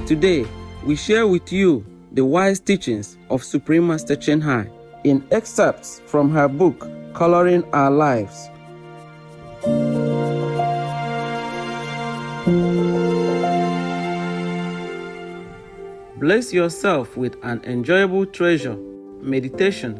Today, we share with you the wise teachings of Supreme Master Chen Hai in excerpts from her book, Coloring Our Lives. Bless yourself with an enjoyable treasure, meditation.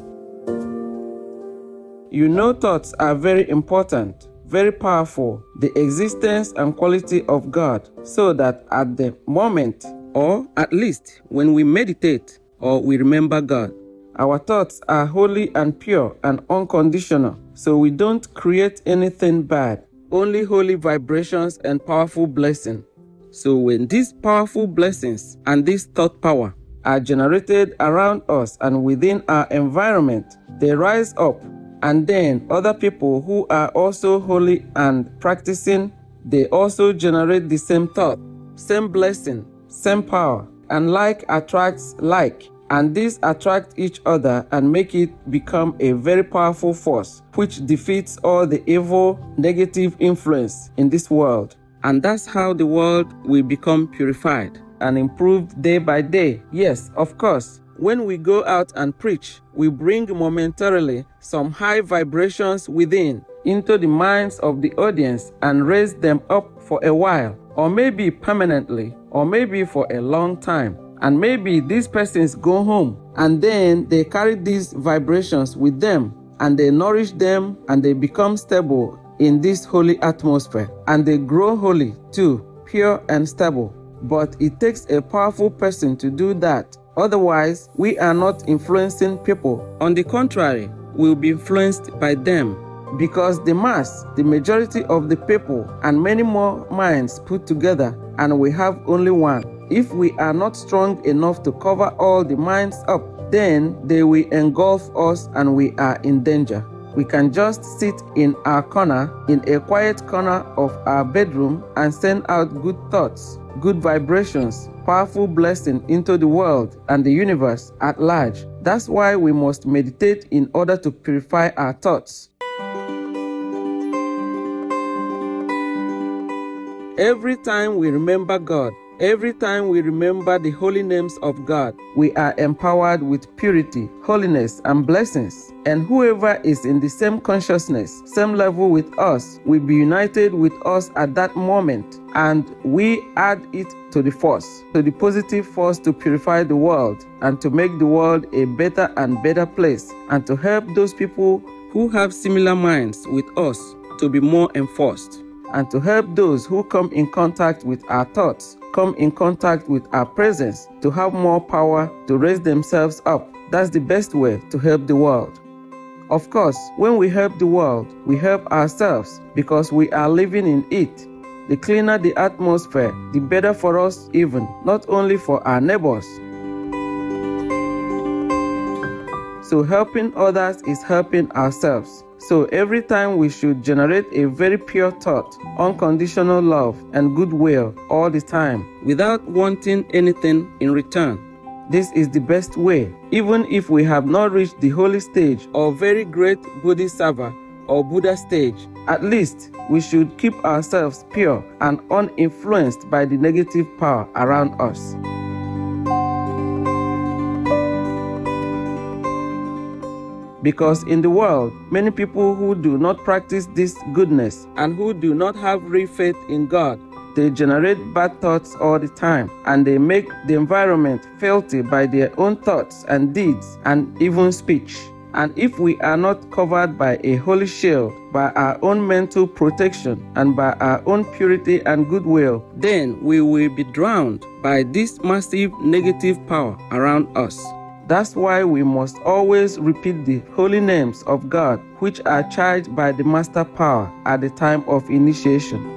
You know, thoughts are very important, very powerful, the existence and quality of God, so that at the moment, or at least when we meditate or we remember God, our thoughts are holy and pure and unconditional, so we don't create anything bad, only holy vibrations and powerful blessings. So when these powerful blessings and this thought power are generated around us and within our environment, they rise up, and then other people who are also holy and practicing, they also generate the same thought, same blessing, same power, and like attracts like, and these attract each other and make it become a very powerful force which defeats all the evil, negative influence in this world. And that's how the world will become purified and improved day by day. Yes, of course, when we go out and preach, we bring momentarily some high vibrations within into the minds of the audience and raise them up for a while, or maybe permanently, or maybe for a long time. And maybe these persons go home and then they carry these vibrations with them and they nourish them and they become stable in this holy atmosphere, and they grow holy too, pure and stable. But it takes a powerful person to do that. Otherwise, we are not influencing people. On the contrary, we'll be influenced by them, because the mass, the majority of the people, and many more minds put together, and we have only one. If we are not strong enough to cover all the minds up, then they will engulf us and we are in danger. We can just sit in our corner, in a quiet corner of our bedroom, and send out good thoughts, good vibrations, powerful blessing into the world and the universe at large. That's why we must meditate in order to purify our thoughts. Every time we remember God, every time we remember the holy names of God, we are empowered with purity, holiness, and blessings. And whoever is in the same consciousness, same level with us, will be united with us at that moment. And we add it to the force, to the positive force to purify the world and to make the world a better and better place, and to help those people who have similar minds with us to be more enforced, and to help those who come in contact with our thoughts, come in contact with our presence, to have more power to raise themselves up. That's the best way to help the world. Of course, when we help the world, we help ourselves because we are living in it. The cleaner the atmosphere, the better for us even, not only for our neighbors. So helping others is helping ourselves. So every time we should generate a very pure thought, unconditional love and goodwill all the time, without wanting anything in return. This is the best way. Even if we have not reached the holy stage or very great Bodhisattva or Buddha stage, at least we should keep ourselves pure and uninfluenced by the negative power around us. Because in the world, many people who do not practice this goodness and who do not have real faith in God, they generate bad thoughts all the time, and they make the environment filthy by their own thoughts and deeds and even speech. And if we are not covered by a holy shield, by our own mental protection and by our own purity and goodwill, then we will be drowned by this massive negative power around us. That's why we must always repeat the holy names of God, which are charged by the master power at the time of initiation.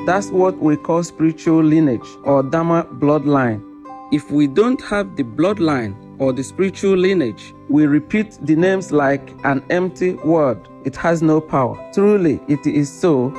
That's what we call spiritual lineage or Dharma bloodline. If we don't have the bloodline or the spiritual lineage, we repeat the names like an empty word. It has no power. Truly, it is so.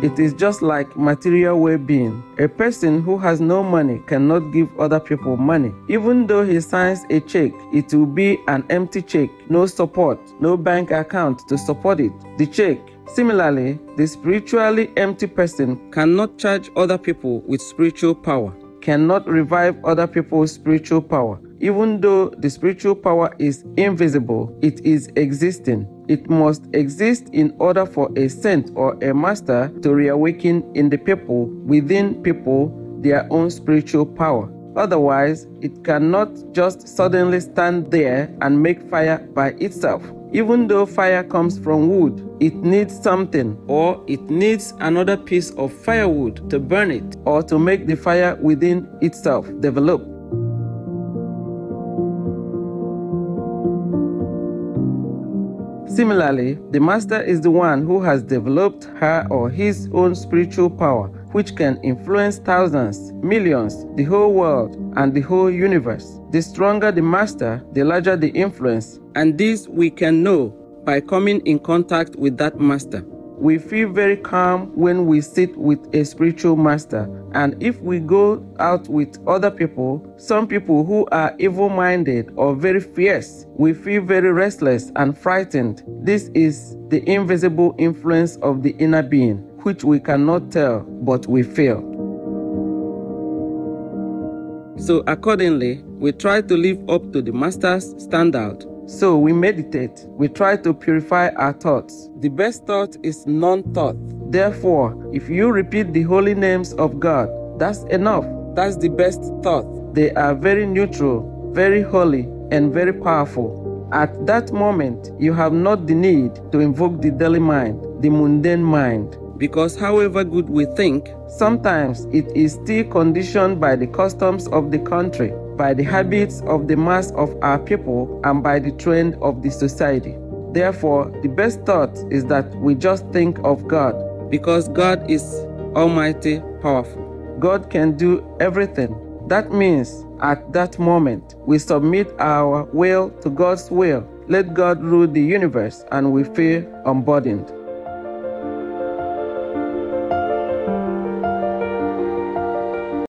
It is just like material well-being. A person who has no money cannot give other people money. Even though he signs a check, it will be an empty check, no support, no bank account to support it. The check. Similarly, the spiritually empty person cannot charge other people with spiritual power, cannot revive other people's spiritual power. Even though the spiritual power is invisible, it is existing. It must exist in order for a saint or a master to reawaken in the people, within people, their own spiritual power. Otherwise, it cannot just suddenly stand there and make fire by itself. Even though fire comes from wood, it needs something, or it needs another piece of firewood to burn it, or to make the fire within itself develop. Similarly, the master is the one who has developed her or his own spiritual power, which can influence thousands, millions, the whole world, and the whole universe. The stronger the master, the larger the influence, and this we can know by coming in contact with that master. We feel very calm when we sit with a spiritual master, and if we go out with other people, some people who are evil-minded or very fierce, we feel very restless and frightened. This is the invisible influence of the inner being, which we cannot tell, but we feel. So accordingly, we try to live up to the master's standard. So we meditate. We try to purify our thoughts. The best thought is non-thought. Therefore, if you repeat the holy names of God, that's enough. That's the best thought. They are very neutral, very holy, and very powerful. At that moment, you have not the need to invoke the daily mind, the mundane mind. Because however good we think, sometimes it is still conditioned by the customs of the country, by the habits of the mass of our people, and by the trend of the society. Therefore, the best thought is that we just think of God, because God is almighty, powerful. God can do everything. That means at that moment, we submit our will to God's will. Let God rule the universe, and we feel unburdened.